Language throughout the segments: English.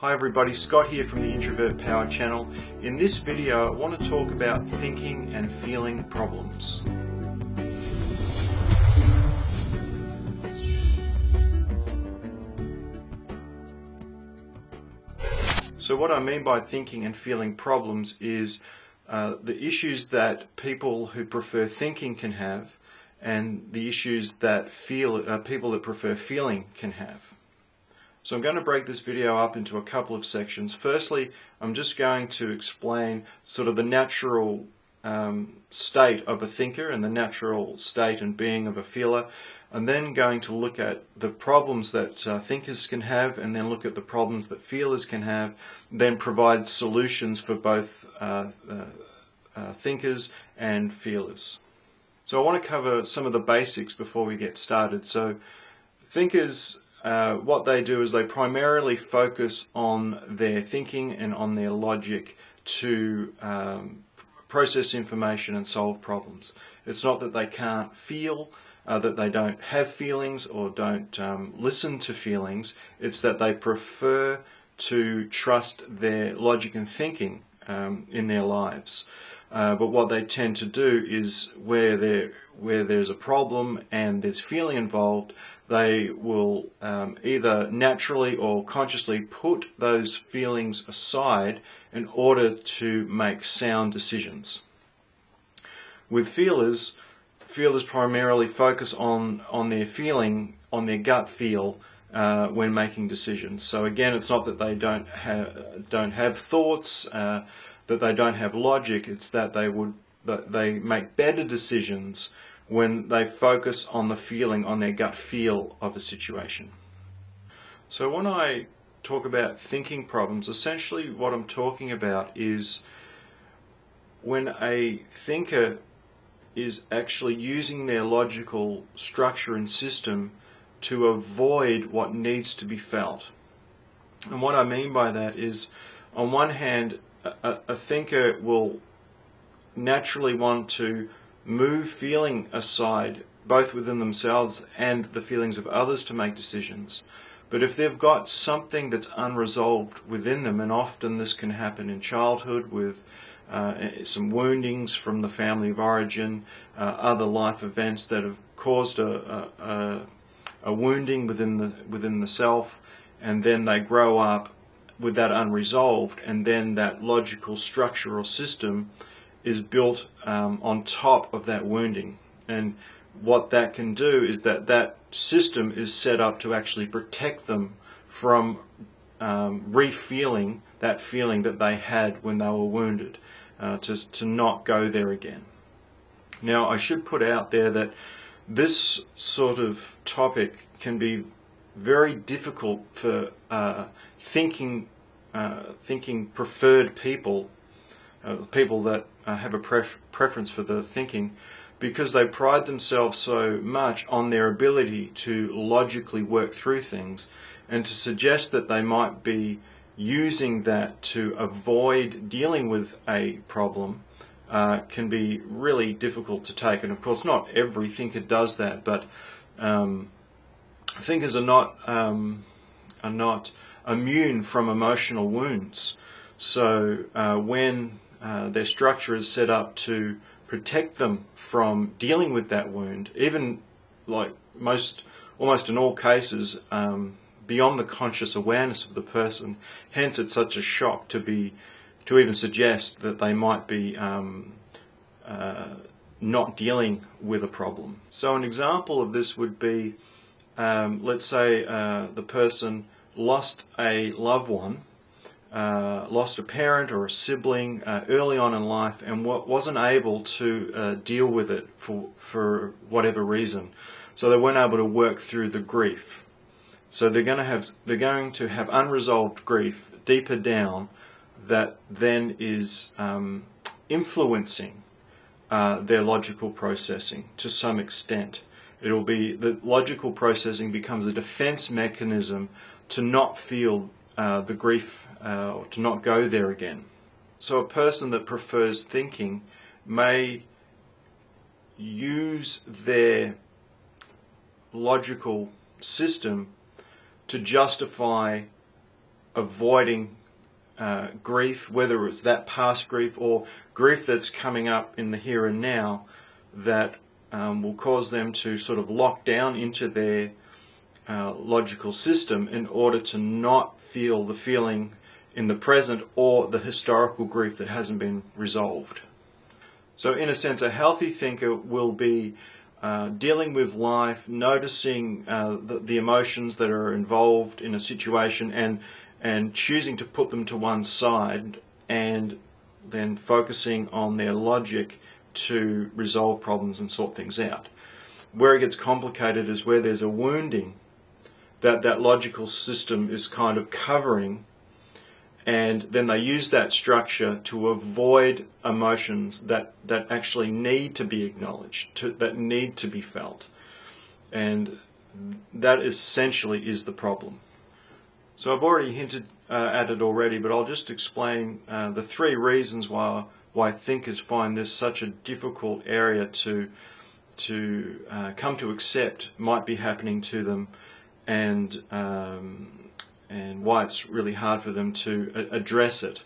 Hi everybody, Scott here from the Introvert Power channel. In this video I want to talk about thinking and feeling problems. So what I mean by thinking and feeling problems is the issues that people who prefer thinking can have and the issues that people that prefer feeling can have. So I'm going to break this video up into a couple of sections. Firstly, I'm just going to explain sort of the natural state of a thinker and the natural state and being of a feeler, and then going to look at the problems that thinkers can have, and then look at the problems that feelers can have, then provide solutions for both thinkers and feelers. So I want to cover some of the basics before we get started. So thinkers, what they do is they primarily focus on their thinking and on their logic to process information and solve problems. It's not that they can't feel, that they don't have feelings or don't listen to feelings. It's that they prefer to trust their logic and thinking in their lives. But what they tend to do is where there's a problem and there's feeling involved, they will either naturally or consciously put those feelings aside in order to make sound decisions. With feelers primarily focus on their feeling, on their gut feel when making decisions. So again, it's not that they don't have thoughts, that they don't have logic. It's that they make better decisions when they focus on the feeling, on their gut feel of a situation. So when I talk about thinking problems, essentially what I'm talking about is when a thinker is actually using their logical structure and system to avoid what needs to be felt. And what I mean by that is, on one hand, a thinker will naturally want to move feeling aside, both within themselves and the feelings of others, to make decisions. But if they've got something that's unresolved within them, and often this can happen in childhood with some woundings from the family of origin, other life events that have caused a wounding within the self, and then they grow up with that unresolved, and then that logical structure or system is built on top of that wounding. And what that can do is that system is set up to actually protect them from re-feeling that feeling that they had when they were wounded, to not go there again. Now, I should put out there that this sort of topic can be very difficult for thinking preferred people, people that have a preference for the thinking, because they pride themselves so much on their ability to logically work through things, and to suggest that they might be using that to avoid dealing with a problem can be really difficult to take. And of course, not every thinker does that, but thinkers are not immune from emotional wounds. So when their structure is set up to protect them from dealing with that wound, even like almost in all cases, beyond the conscious awareness of the person. Hence, it's such a shock to even suggest that they might be not dealing with a problem. So an example of this would be, let's say the person lost a loved one, lost a parent or a sibling early on in life, and wasn't able to deal with it for whatever reason. So they weren't able to work through the grief. So they're going to have unresolved grief deeper down that then is influencing their logical processing to some extent. It'll be the logical processing becomes a defense mechanism to not feel the grief, or to not go there again. So a person that prefers thinking may use their logical system to justify avoiding grief, whether it's that past grief or grief that's coming up in the here and now, that will cause them to sort of lock down into their logical system in order to not feel the feeling in the present or the historical grief that hasn't been resolved. So in a sense, a healthy thinker will be dealing with life, noticing the emotions that are involved in a situation, and choosing to put them to one side, and then focusing on their logic to resolve problems and sort things out. Where it gets complicated is where there's a wounding that logical system is kind of covering, and then they use that structure to avoid emotions that actually need to be acknowledged, that need to be felt. And that essentially is the problem. So I've already hinted at it already, but I'll just explain the three reasons why thinkers find this such a difficult area to come to accept might be happening to them, and why it's really hard for them to address it.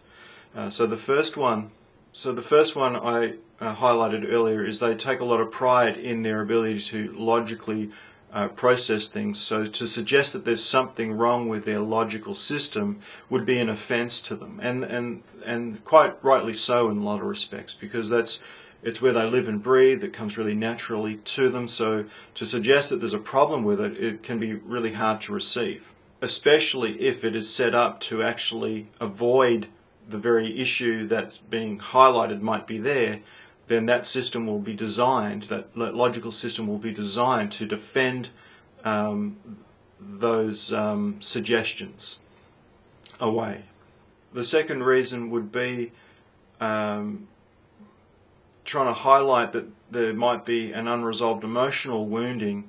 So the first one I highlighted earlier is they take a lot of pride in their ability to logically process things. So to suggest that there's something wrong with their logical system would be an offense to them, and quite rightly so in a lot of respects, because it's where they live and breathe. It comes really naturally to them. So to suggest that there's a problem with it, it can be really hard to receive, especially if it is set up to actually avoid the very issue that's being highlighted might be there. Then that system will be designed, that logical system will be designed to defend those suggestions away. The second reason would be trying to highlight that there might be an unresolved emotional wounding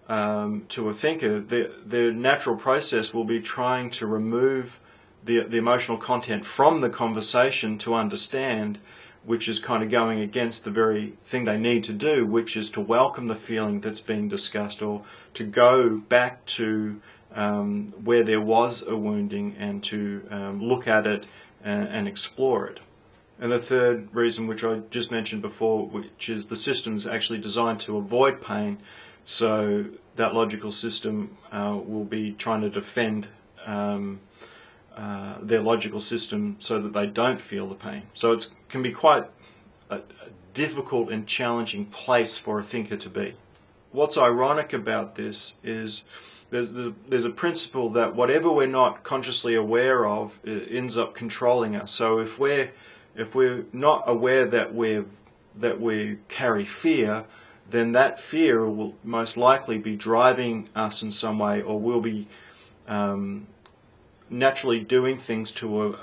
to a thinker. Their natural process will be trying to remove the emotional content from the conversation to understand, which is kind of going against the very thing they need to do, which is to welcome the feeling that's being discussed, or to go back to where there was a wounding and to look at it and explore it. And the third reason, which I just mentioned before, which is the system's actually designed to avoid pain, so that logical system will be trying to defend their logical system so that they don't feel the pain. So it can be quite a difficult and challenging place for a thinker to be. What's ironic about this is there's a principle that whatever we're not consciously aware of ends up controlling us. So if we're not aware that we carry fear, then that fear will most likely be driving us in some way, or we'll be naturally doing things to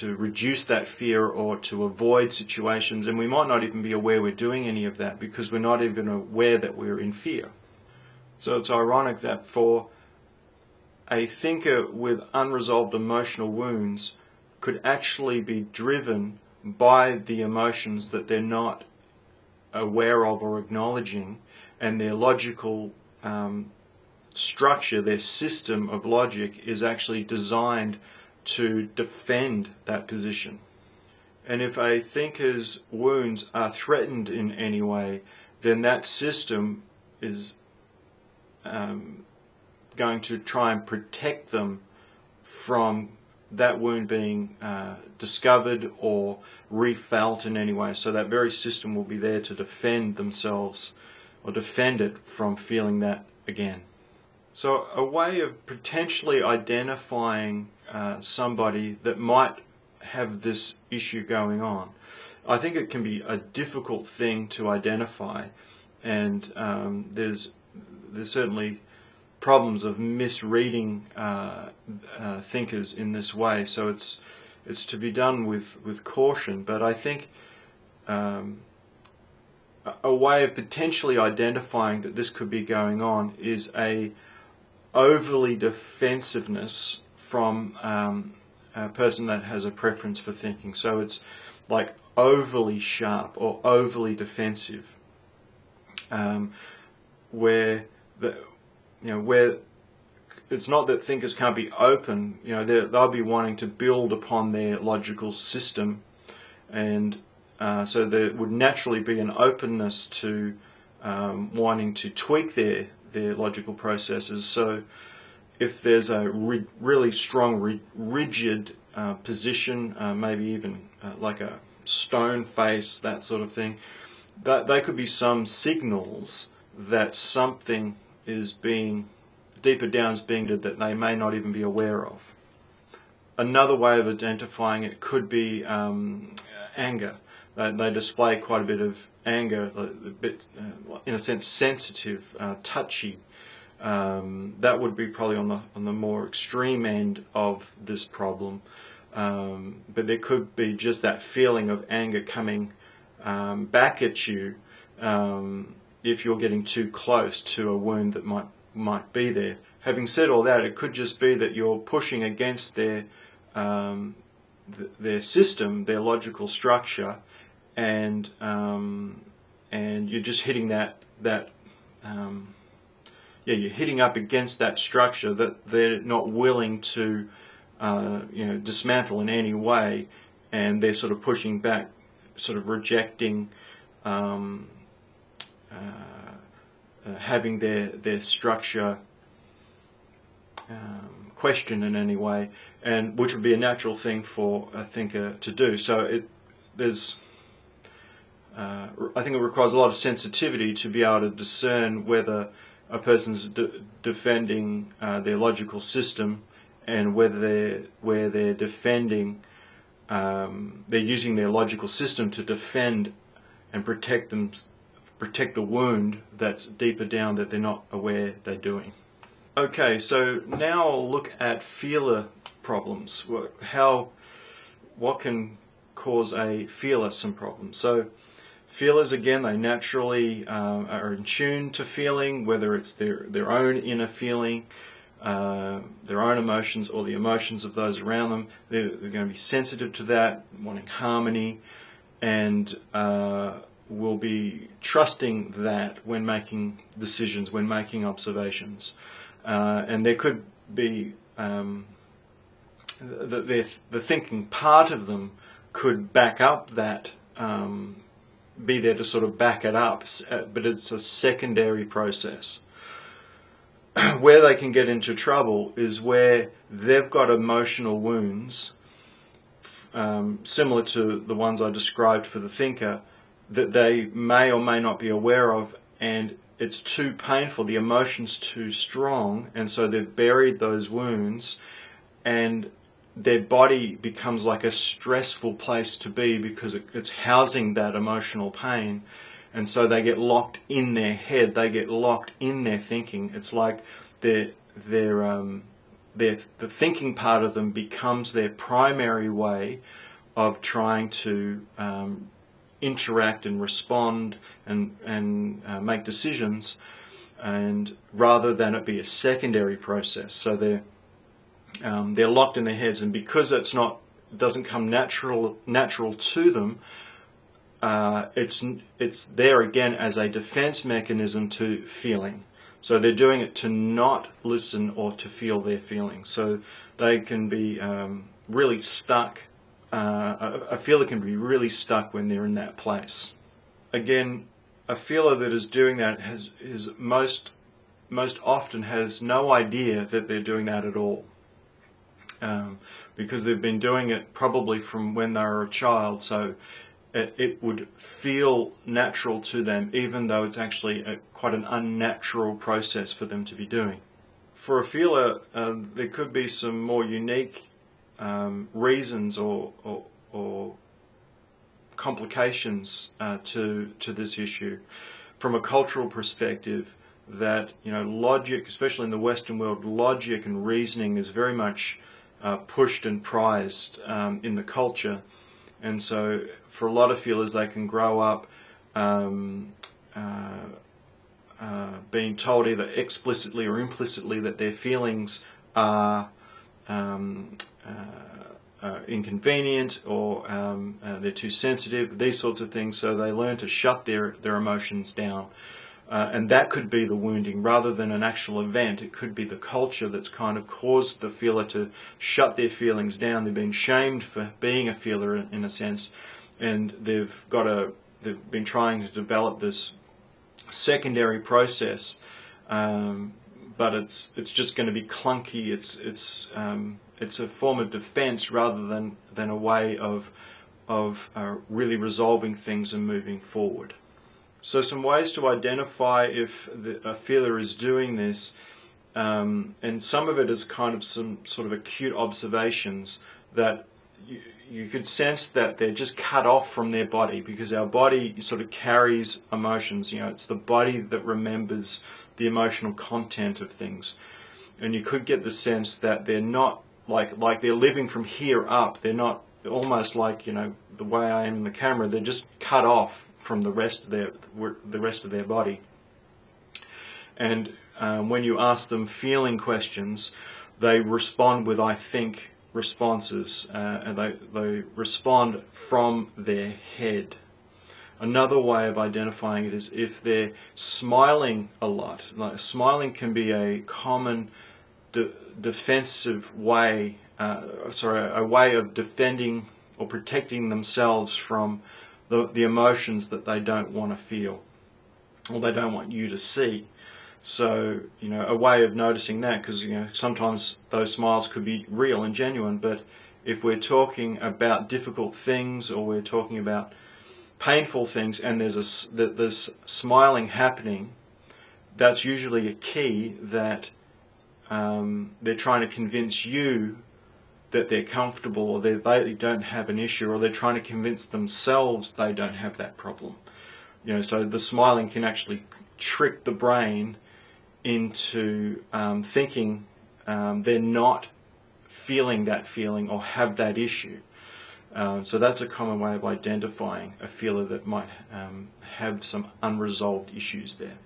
reduce that fear or to avoid situations, and we might not even be aware we're doing any of that because we're not even aware that we're in fear. So it's ironic that for a thinker with unresolved emotional wounds could actually be driven by the emotions that they're not aware of or acknowledging, and their logical structure, their system of logic, is actually designed to defend that position. And if a thinker's wounds are threatened in any way, then that system is going to try and protect them from that wound being discovered or refelt in any way. So that very system will be there to defend themselves, or defend it from feeling that again. So a way of potentially identifying somebody that might have this issue going on, I think it can be a difficult thing to identify, and there's certainly problems of misreading thinkers in this way. So it's to be done with caution. But I think a way of potentially identifying that this could be going on is a overly defensiveness from a person that has a preference for thinking. So it's like overly sharp or overly defensive, where it's not that thinkers can't be open. You know, they'll be wanting to build upon their logical system, and so there would naturally be an openness to wanting to tweak their logical processes. So if there's a really strong, rigid position, maybe even like a stone face, that sort of thing, that they could be some signals that something is being, deeper down is being did that they may not even be aware of. Another way of identifying it could be anger. They display quite a bit of anger, a bit, in a sense, sensitive, touchy. That would be probably on the more extreme end of this problem. But there could be just that feeling of anger coming back at you if you're getting too close to a wound that might be there. Having said all that, it could just be that you're pushing against their system, their logical structure, and you're just hitting you're hitting up against that structure that they're not willing to dismantle in any way, and they're sort of pushing back, sort of rejecting having their structure questioned in any way, and which would be a natural thing for a thinker to do. So I think it requires a lot of sensitivity to be able to discern whether a person's defending their logical system, and whether they're defending, they're using their logical system to defend and protect the wound that's deeper down that they're not aware they're doing. Okay, so now I'll look at feeler problems. What can cause a feeler some problems? So feelers, again, they naturally are in tune to feeling, whether it's their own inner feeling, their own emotions, or the emotions of those around them. They're going to be sensitive to that, wanting harmony, and will be trusting that when making decisions, when making observations. And there could be the thinking part of them could back up that, be there to sort of back it up, but it's a secondary process. Where they can get into trouble is where they've got emotional wounds, similar to the ones I described for the thinker, that they may or may not be aware of, and it's too painful, the emotion's too strong, and so they've buried those wounds, and their body becomes like a stressful place to be because it's housing that emotional pain, and so they get locked in their head, they get locked in their thinking. It's like the thinking part of them becomes their primary way of trying to interact and respond and make decisions, and rather than it be a secondary process. So they're locked in their heads, and because doesn't come natural to them, it's there again as a defense mechanism to feeling. So they're doing it to not listen or to feel their feelings. So they can be really stuck. A feeler can be really stuck when they're in that place. Again, a feeler that is doing that is most often has no idea that they're doing that at all, because they've been doing it probably from when they were a child. So it would feel natural to them, even though it's actually quite an unnatural process for them to be doing. For a feeler, there could be some more unique reasons or complications to this issue from a cultural perspective. That logic, especially in the Western world, logic and reasoning is very much pushed and prized in the culture, and so for a lot of feelers, they can grow up being told either explicitly or implicitly that their feelings are inconvenient, or they're too sensitive, these sorts of things, so they learn to shut their emotions down. And that could be the wounding rather than an actual event. It could be the culture that's kind of caused the feeler to shut their feelings down. They've been shamed for being a feeler in a sense, and they've been trying to develop this secondary process, but it's just going to be clunky. It's a form of defense rather than a way of really resolving things and moving forward. So some ways to identify if a feeler is doing this, and some of it is kind of some sort of acute observations that you could sense that they're just cut off from their body, because our body sort of carries emotions. It's the body that remembers the emotional content of things. And you could get the sense that they're not like they're living from here up. They're not almost like, the way I am in the camera. They're just cut off from the rest of their body. And when you ask them feeling questions, they respond with "I think" responses, and they respond from their head. Another way of identifying it is if they're smiling a lot. Smiling can be a common defensive way, a way of defending or protecting themselves from the emotions that they don't want to feel, or they don't want you to see. So, a way of noticing that, because, sometimes those smiles could be real and genuine, but if we're talking about difficult things, or we're talking about painful things, and there's smiling happening, that's usually a key that they're trying to convince you that they're comfortable, or they don't have an issue, or they're trying to convince themselves they don't have that problem. So the smiling can actually trick the brain into thinking they're not feeling that feeling or have that issue. So that's a common way of identifying a feeler that might have some unresolved issues there.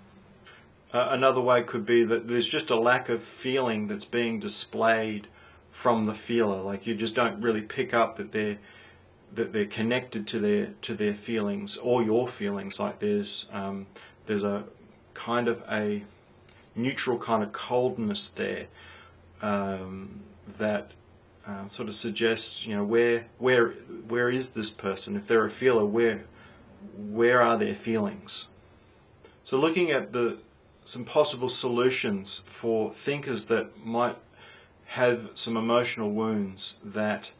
Another way could be that there's just a lack of feeling that's being displayed from the feeler. Like, you just don't really pick up that they're connected to their feelings or your feelings. Like there's a kind of a neutral kind of coldness there that sort of suggests, where is this person? If they're a feeler, where are their feelings? So looking at some possible solutions for thinkers that might have some emotional wounds that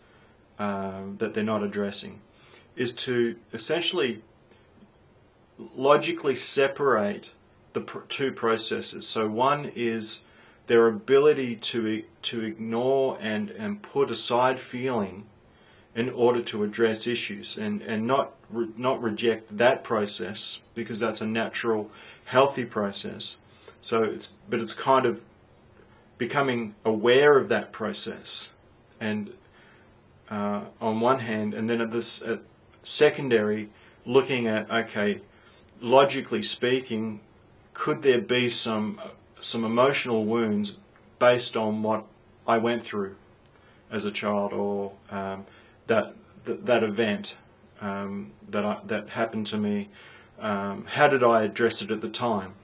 they're not addressing, is to essentially logically separate the two processes. So one is their ability to ignore and put aside feeling in order to address issues, and not reject that process, because that's a natural, healthy process. So it's kind of becoming aware of that process, and on one hand, and then at secondary, looking at, okay, logically speaking, could there be some emotional wounds based on what I went through as a child, or that event that happened to me? How did I address it at the time?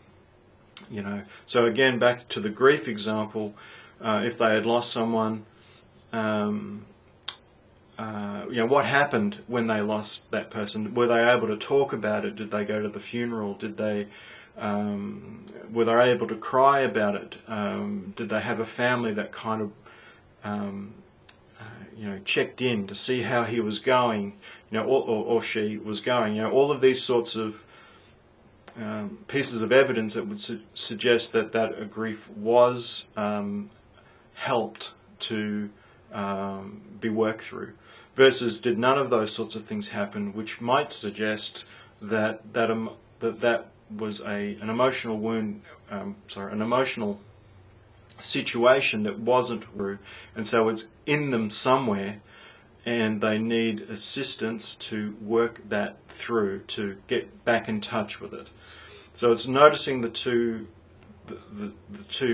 So again, back to the grief example, if they had lost someone, what happened when they lost that person? Were they able to talk about it? Did they go to the funeral? Were they able to cry about it? Did they have a family that kind of checked in to see how he was going, or she was going? All of these sorts of pieces of evidence that would suggest that grief was helped to be worked through, versus did none of those sorts of things happen, which might suggest that was an emotional wound, an emotional situation that wasn't through, and so it's in them somewhere, and they need assistance to work that through, to get back in touch with it. So it's noticing the two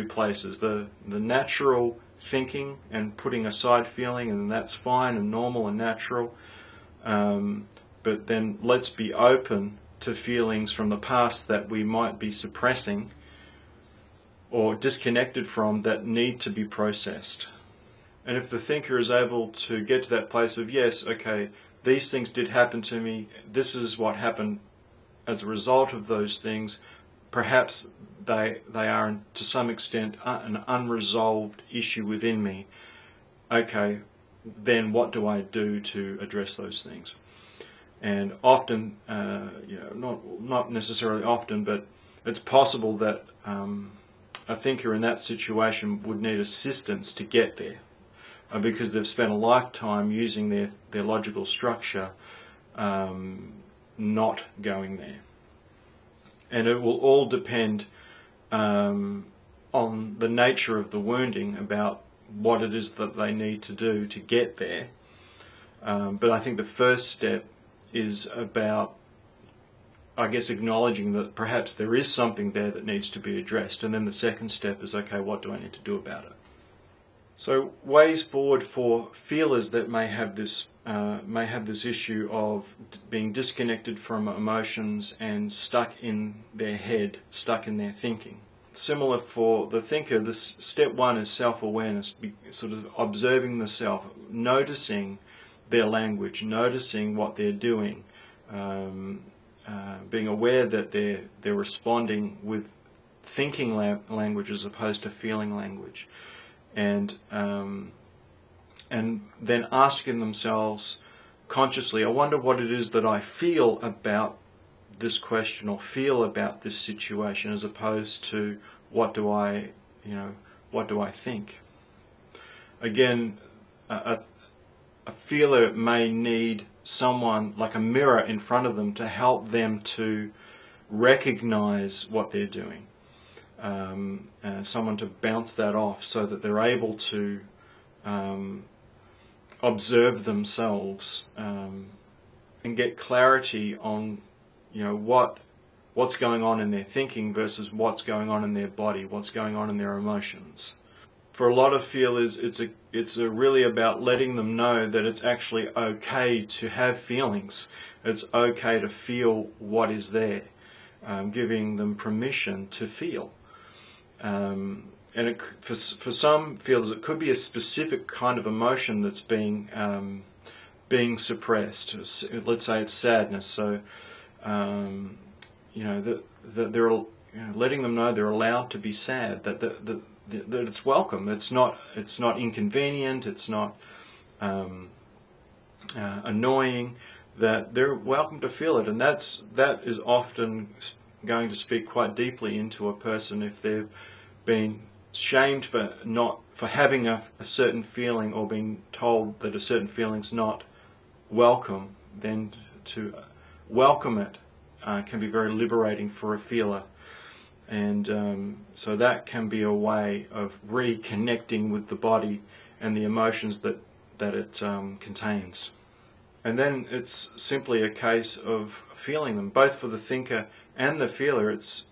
places, the natural thinking and putting aside feeling, and that's fine and normal and natural, but then let's be open to feelings from the past that we might be suppressing or disconnected from that need to be processed. And if the thinker is able to get to that place of, yes, okay, these things did happen to me, this is what happened as a result of those things, perhaps they are to some extent an unresolved issue within me. Okay, then what do I do to address those things? And often, not necessarily often, but it's possible that a thinker in that situation would need assistance to get there, because they've spent a lifetime using their logical structure, not going there. And it will all depend on the nature of the wounding, about what it is that they need to do to get there. But I think the first step is about, I guess, acknowledging that perhaps there is something there that needs to be addressed, and then the second step is, okay, what do I need to do about it? So ways forward for feelers that may have this issue of being disconnected from emotions and stuck in their head, stuck in their thinking. Similar for the thinker, this step one is self-awareness, sort of observing the self, noticing their language, noticing what they're doing, being aware that they're responding with thinking language as opposed to feeling language, and then asking themselves consciously, I wonder what it is that I feel about this question or feel about this situation, as opposed to what do I think. Again, a feeler may need someone like a mirror in front of them to help them to recognize what they're doing, someone to bounce that off so that they're able to observe themselves and get clarity on what's going on in their thinking versus what's going on in their body, what's going on in their emotions. For a lot of feelers, it's really about letting them know that it's actually okay to have feelings. It's okay to feel what is there, giving them permission to feel. And for some feelers, it could be a specific kind of emotion that's being suppressed. Let's say it's sadness. So that they're letting them know they're allowed to be sad, that it's welcome. It's not inconvenient. It's not annoying. That they're welcome to feel it, and that is often going to speak quite deeply into a person if they've been shamed for having a certain feeling, or being told that a certain feeling's not welcome. Then to welcome it can be very liberating for a feeler. And so that can be a way of reconnecting with the body and the emotions that it contains. And then it's simply a case of feeling them, both for the thinker and the feeler. It's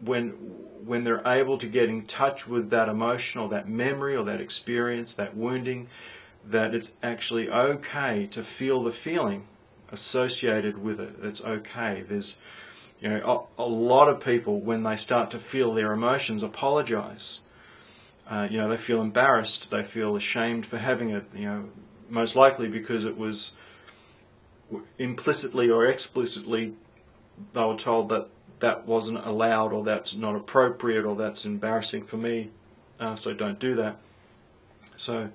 when they're able to get in touch with that emotion or that memory or that experience, that wounding, that it's actually okay to feel the feeling associated with it. It's okay. There's a lot of people, when they start to feel their emotions, apologize. They feel embarrassed, they feel ashamed for having it, most likely because it was implicitly or explicitly they were told that wasn't allowed, or that's not appropriate, or that's embarrassing for me, so don't do that. So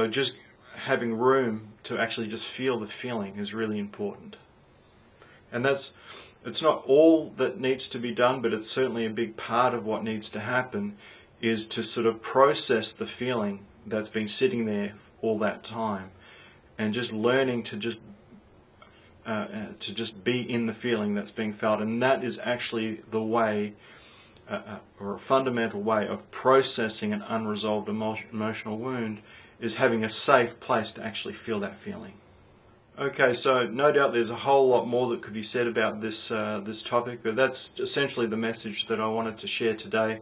just having room to actually just feel the feeling is really important. And it's not all that needs to be done, but it's certainly a big part of what needs to happen, is to sort of process the feeling that's been sitting there all that time, and just learning to just be in the feeling that's being felt. And that is actually the way, or a fundamental way of processing an unresolved emotional wound, is having a safe place to actually feel that feeling. Okay, so no doubt there's a whole lot more that could be said about this topic, but that's essentially the message that I wanted to share today.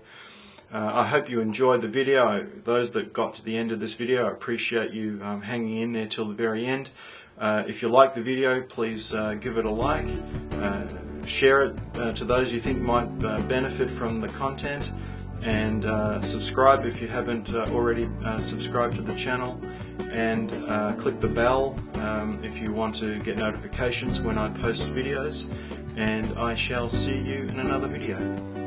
I hope you enjoyed the video. Those that got to the end of this video, I appreciate you hanging in there till the very end. If you like the video, please give it a like, share it to those you think might benefit from the content, and subscribe if you haven't already subscribed to the channel, and click the bell if you want to get notifications when I post videos, and I shall see you in another video.